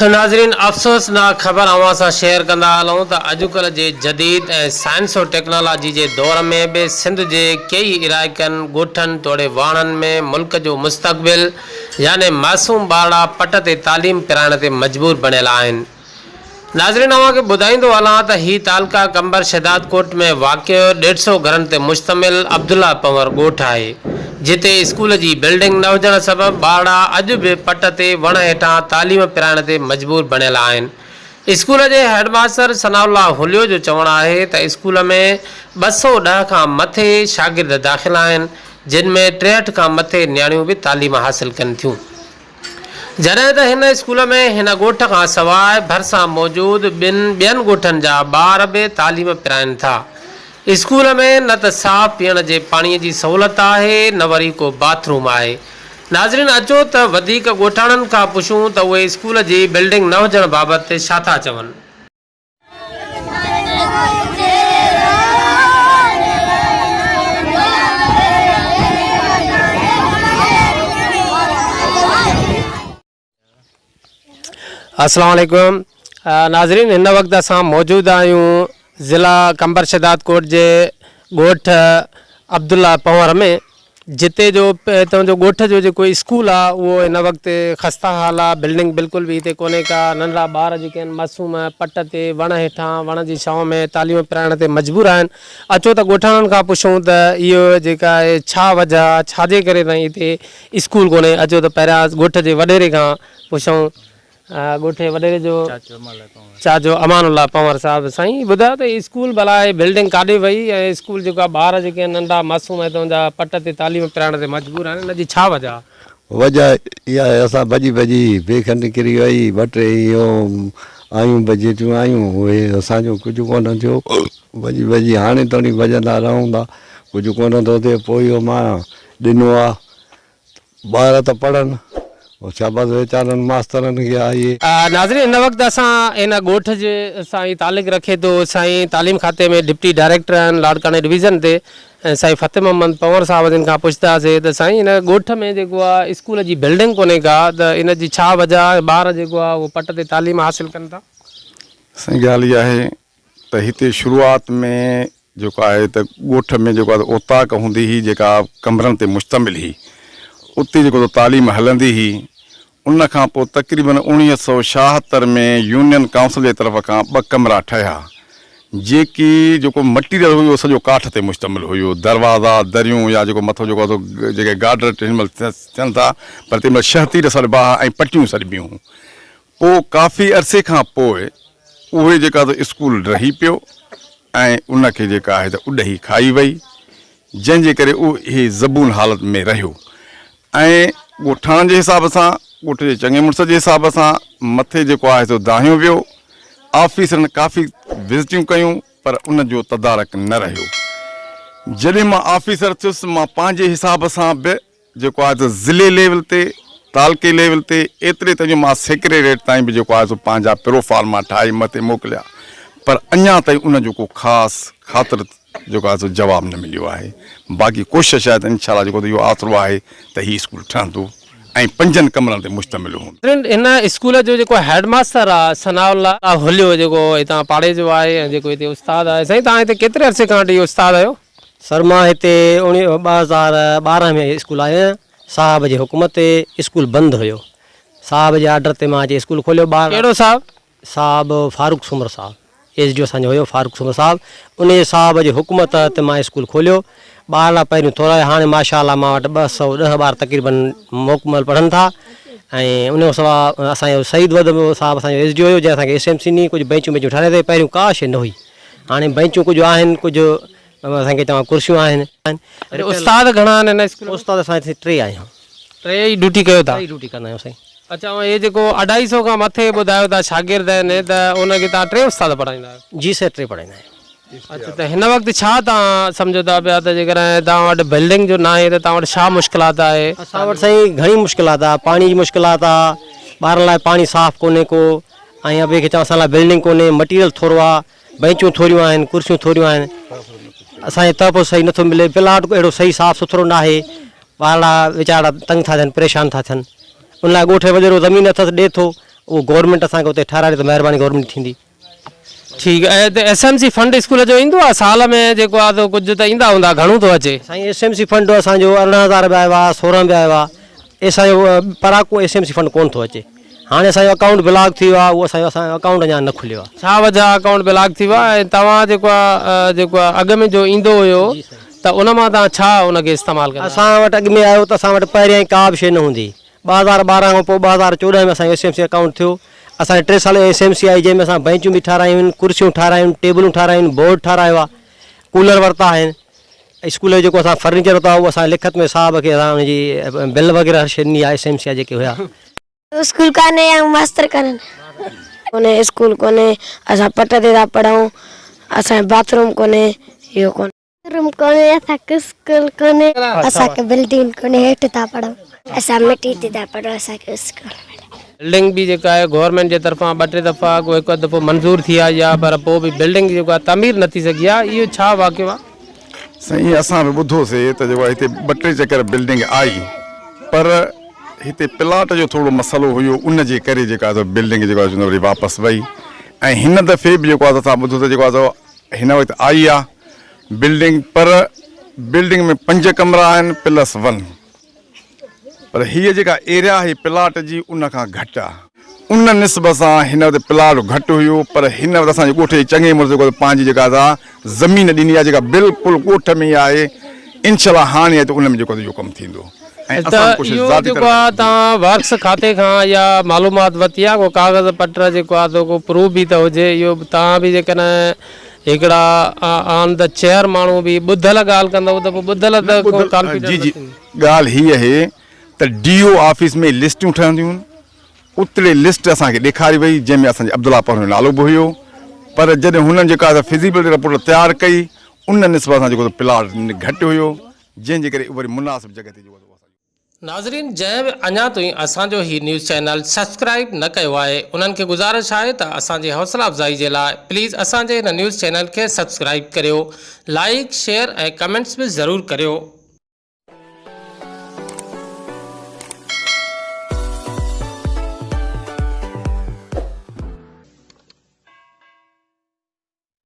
नाज़रीन अफ़सोसनाक ख़बर अवां सां शेयर कंदा हलूं त अॼुकल्ह जे जदीद ऐं साइंस और टेक्नोलॉजी जे दौर में भी सिंध जे कई इलाइक़नि ॻोठनि तोड़े वाणनि में मुल्क जो मुस्तक़बिल यानी मासूम ॿारड़ा पट ते तालीम कराइण ते मजबूर बणियल आहिनि। नाज़रीन अवां खे ॿुधाईंदो हलां त ही तालका कंबर शहदाद कोट में वाक़िअ 150 घरनि ते मुश्तमिल अब्दुल्ला पंवर ॻोठ आहे, जिते स्कूल जी बिल्डिंग न हुजण सबबि ॿारड़ा अॼु बि पट ते वण हेठां तालीम पिराइण ते मजबूर बणियल आहिनि। स्कूल जे हेडमास्टर सनाउल्ला हुलियो जो चवणु आहे त स्कूल में 210 खां मथे शागिर्द दाख़िल आहिनि, जिन में 63 खां मथे नियाणियूं बि तालीम हासिल कनि थियूं। जॾहिं त हिन स्कूल में हिन ॻोठ खां सवाइ भरिसां मौजूदु ॿियनि ॻोठनि जा ॿार बि तालीम पिराइनि था। स्कूल में न त साफ़ पीअण जे पाणीअ जी सहूलियत आहे, न वरी को बाथरूम आहे। नाज़रीन अचो त वधीक ॻोठाणनि खां पुछूं त उहे स्कूल जी बिल्डिंग न हुजण बाबति छा था चवनि। अस्सलाम वालेकुम नाज़रीन, हिन वक़्तु असां मौजूदु आहियूं ज़िला कंबर शहदाद कोट जे ॻोठ अब्दुल्ला पंवर में, जिते जो हितां जो ॻोठ जो जेको स्कूल आहे उहो हिन वक़्तु ख़स्ता हाल आहे। बिल्डिंग बिल्कुलु बि हिते कोन्हे का। नंढड़ा ॿार जेके आहिनि मासूम पट ते वण हेठां वण जी छांव में तालीम पिराइण ते मजबूर आहिनि। अचो त ॻोठाणनि खां पुछूं त इहो जेका आहे छा वजह, छाजे करे ताईं हिते स्कूल कोन्हे। अचो त पहिरियां ॻोठ जे वॾेरे खां पुछूं। ॻोठे वॾेरे जो चाचो अमानुल्ला पंवर साहिबु, साईं ॿुधायो त स्कूल भला आहे बिल्डिंग काॾे वई ऐं स्कूल जेका ॿार जेके आहिनि नंढा मासूम हितां जा पट ते तालीम पिराइण ते मजबूर आहिनि, हिन जी छा वजह? वजह इहा आहे असां भॼी भॼी बेख निकिरी वई, ॿ टे इहो आयूं बजेटियूं आयूं, उहे असांजो कुझु कोन थियो। भॼी भॼी हाणे ताईं भॼंदा रहूं था, कुझु कोन थो थिए। पोइ इहो मां ॾिनो आहे, ॿार त पढ़नि, शाबाश वीचारनि मास्तरनि खे आहे। नाज़रीन हिन वक़्तु असां हिन ॻोठ जे सां ई तालिक़ रखे थो साईं तालीम खाते में डिप्टी डायरेक्टर आहिनि लाड़काने डिवीज़न ते, ऐं साईं फ़तेह मोहम्मद पंवर साहिब जिन खां पुछंदासीं त साईं हिन ॻोठ में जेको आहे स्कूल जी बिल्डिंग कोन्हे का, त इन जी छा वजह, ॿार जेको आहे उहो पट ते तालीम हासिल कनि था? साईं ॻाल्हि इहा आहे त हिते शुरूआत में जेको आहे त ॻोठ में जेको आहे ओताक हूंदी हुई जेका कमरनि ते मुश्तमिल हुई, उते जेको तालीम हलंदी हुई। उन खां पोइ तक़रीबन 1976 में यूनियन काउंसिल जे तरफ़ खां 2 कमरा ठहिया, जेकी जेको मटीरियल हुयो सॼो काठ ते मुश्तमिल हुयो। दरवाज़ा दरियूं या जेको मथो जेको जेके गार्डर हिनमहिल थियनि था, पर तंहिं महिल 36 सरबा ऐं पटियूं सरबियूं। पोइ काफ़ी अरसे खां पोइ उहे जेका त स्कूल रही पियो ऐं उनखे जेका आहे त उॾही खाई वई, जंहिंजे करे उहो इहे ज़बून हालत में रहियो। ऐं ॻोठाणनि जे हिसाब सां, ॻोठ जे चङे मुड़ुस जे हिसाब सां मथे जेको आहे सो दाहियो वियो। ऑफिसरनि काफ़ी विज़िटियूं कयूं, पर उन जो तदारक न रहियो। जॾहिं मां ऑफिसर थियुसि, मां पंहिंजे हिसाब सां बि जेको आहे त ज़िले लेवल ते, तालके लेवल ते, एतिरे ताईं मां सेक्रेटरीट ताईं बि जेको आहे सो पंहिंजा प्रोफार्म मां ठाहे मथे मोकिलिया, पर अञा ताईं उन जो को ख़ासि ख़ातिर जेको आहे सो जवाबु न मिलियो आहे। बाक़ी कोशिशि आहे त इनशाला जेको इहो आसिरो आहे त हीउ स्कूल ठहंदो ऐं 5 कमरनि ते मुश्तमिल हूंदो। हिन स्कूल जो जेको हेडमास्टर आहे सनाउल्ला हुलियो, जेको हितां पाड़े जो आहे ऐं जेको हिते उस्ताद आहे, साईं तव्हां हिते केतिरे अरसे खां वठी उस्ताद आहियो? सर मां हिते 2012 में स्कूल आयो आहियां। साहब जे हुकूमत ते स्कूल बंदि हुयो, साहब जे ऑर्डर ते मां अची स्कूल खोलियो। कहिड़ो साहब? साहब फारूक सुमर साहब, एस डी ओ असांजो हुयो फारूक सुमर साहब। उन साहब जे हुकूमत ते मां स्कूल खोलियो। ॿार पहिरियों थोरा, हाणे माशाअल्लाह मां वटि 210 ॿार तक़रीबन मुकमल पढ़नि था। ऐं उन खां सवाइ असांजो सईद वद साहब असांजो एस डी ओ हुयो, जंहिं असांखे एस.एम.सी नी कुझु बेंचूं ठाहिराए ते। पहिरियों का शइ न हुई, हाणे बेंचूं कुझु आहिनि, कुझु असांखे तव्हां कुर्सियूं आहिनि। उस्ताद घणा आहिनि हिन स्कूल? उस्ताद असां हिते 3 आहियूं। 3 ई ड्यूटी कयो था? 3 ड्यूटी कंदा आहियूं साईं। अच्छा, ऐं हे जेको 250 खां मथे ॿुधायो था शागिर्द आहिनि, त उनखे तव्हां 3 उस्ताद पढ़ाईंदा आहियो? जी सर, 3 पढ़ाईंदा आहियूं। अच्छा, त हिन वक़्तु छा तव्हां सम्झो था पिया त जेकर तव्हां वटि बिल्डिंग जो न आहे त तव्हां वटि छा मुश्किलात आहे? असां वटि साईं घणी मुश्किलात आहे। पाणी जी मुश्किलात आहे, ॿारनि लाइ पाणी साफ़ु कोन्हे को, ऐं ॿिए खे चवां असां लाइ बिल्डिंग कोन्हे, मटीरियल थोरो आहे, बेंचूं थोरियूं आहिनि, कुर्सियूं थोरियूं आहिनि, असांजे तहफ़ो सही नथो मिले। प्लाट अहिड़ो सही साफ़ु सुथिरो न आहे, ॿारड़ा वीचारा तंग था थियनि, परेशान था थियनि। उन लाइ ॻोठे वॾेरो ज़मीन अथसि ॾिए थो, उहो गवर्नमेंट असांखे उते ठाराए त महिरबानी गवर्नमेंट थींदी। ठीकु आहे। त SMC फंड स्कूल जो ईंदो आहे साल में जेको आहे त कुझु त ईंदा हूंदा, घणो थो अचे? साईं SMC फंड असांजो 18,000 बि आयो आहे, 16 बि आयो आहे। असांजो पराको SMC फंड कोन थो अचे। हाणे असांजो अकाउंट ब्लॉक थी वियो आहे, उहो असांजो अकाउंट अञा न खुलियो आहे। छा वजह अकाउंट ब्लॉक थी वियो आहे? ऐं तव्हां जेको आहे अॻ में जो ईंदो हुयो त उन मां तव्हां छा उनखे इस्तेमालु कंदा? असां वटि अॻ में आयो त असां वटि पहिरियां ई का बि शइ न हूंदी। 2012 खां पोइ 2014 में असांजो SMC अकाउंट थियो। असांजे 3 साल SMC आई, जंहिंमें असां बेंचूं बि ठारायूं आहिनि, कुर्सियूं ठारायूं आहिनि, टेबलूं ठारायूं आहिनि, बोर्ड ठारायो आहे, कूलर वरिता आहिनि। स्कूल जो जेको असां फर्नीचर वरितो आहे उहो असां लिखत में साहब खे असां हुनजी बिल वग़ैरह हर शइ ॾिनी आहे। SMC जा जेके हुया स्कूल कान्हे या मास्तर कान्हनि, कोन्हे स्कूल कोन्हे, असां पट ते था पढ़ूं, असांजो बाथरूम कोन्हे, इहो कोन्हे रूम कोन्हे, असांखे स्कूल कोन्हे, असांखे बिल्डिंग कोन्हे, हेठि था पढ़ूं, असां मिटी ते था पढ़ूं, असांखे स्कूल बिल्डिंग बि जेका आहे गवर्नमेंट जे तरफ़ां 2-3 दफ़ा को हिकु दफ़ो मंज़ूर थी आहे या पर पोइ बि बिल्डिंग जेको आहे तामीर न थी सघी आहे, इहो छा वाक़ियो आहे? साईं असां बि ॿुधोसीं त जेको आहे हिते 2-3 चकर बिल्डिंग आई, पर हिते प्लाट जो थोरो मसइलो हुयो, उन जे करे जेका आहे बिल्डिंग जेको आहे वरी वापसि वई। ऐं हिन दफ़े बि जेको आहे असां ॿुधो त जेको आहे हिन वक़्तु आई आहे बिल्डिंग, पर बिल्डिंग में 5 कमरा आहिनि +1, पर हीअ जेका एरिया आहे प्लाट जी उन खां घटि आहे। उन निस्बत सां हिन वक़्तु प्लाट घटि हुयो, पर हिन वक़्तु असांजे ॻोठ जी चङे मुड़ुस जेको पंहिंजी जेका आहे ज़मीन ॾिनी आहे, जेका बिल्कुलु ॻोठ में ई आहे। इनशाला हाणे आहे त उन में जेको इहो कमु थींदो। त इहो जेको आहे तव्हां वर्क्स खाते खां या मालूमात वरिती आहे, को कागज़ पत्र जेको आहे त को प्रूफ बि त हुजे? इहो तव्हां बि जेकॾहिं हिकिड़ा ऑन द चेयर माण्हू बि ॿुधल ॻाल्हि कंदव त पोइ ॿुधल त जी जी ॻाल्हि हीअ आहे त DO ऑफिस में लिस्टूं ठहंदियूं आहिनि, उते लिस्ट असांखे ॾेखारी वई, जंहिंमें असांजे अब्दुल्ला पर जो नालो बि हुयो। पर जॾहिं हुननि जेका फिज़िबिलिटी रिपोर्ट तयारु कई, उन निस्बत सां जेको प्लाट घटि हुयो, जंहिंजे करे वरी मुनासिब जॻह ते जेको नाज़रीन, जंहिं बि अञा ताईं असांजो ही न्यूज़ चैनल सब्सक्राइब न कयो आहे उन्हनि खे गुज़ारिश आहे त असांजे हौसला अफ़ज़ाई जे लाइ प्लीज़ असांजे हिन न्यूज़ चैनल खे सब्सक्राइब करियो, लाइक शेयर ऐं कमेंट्स बि ज़रूरु करियो।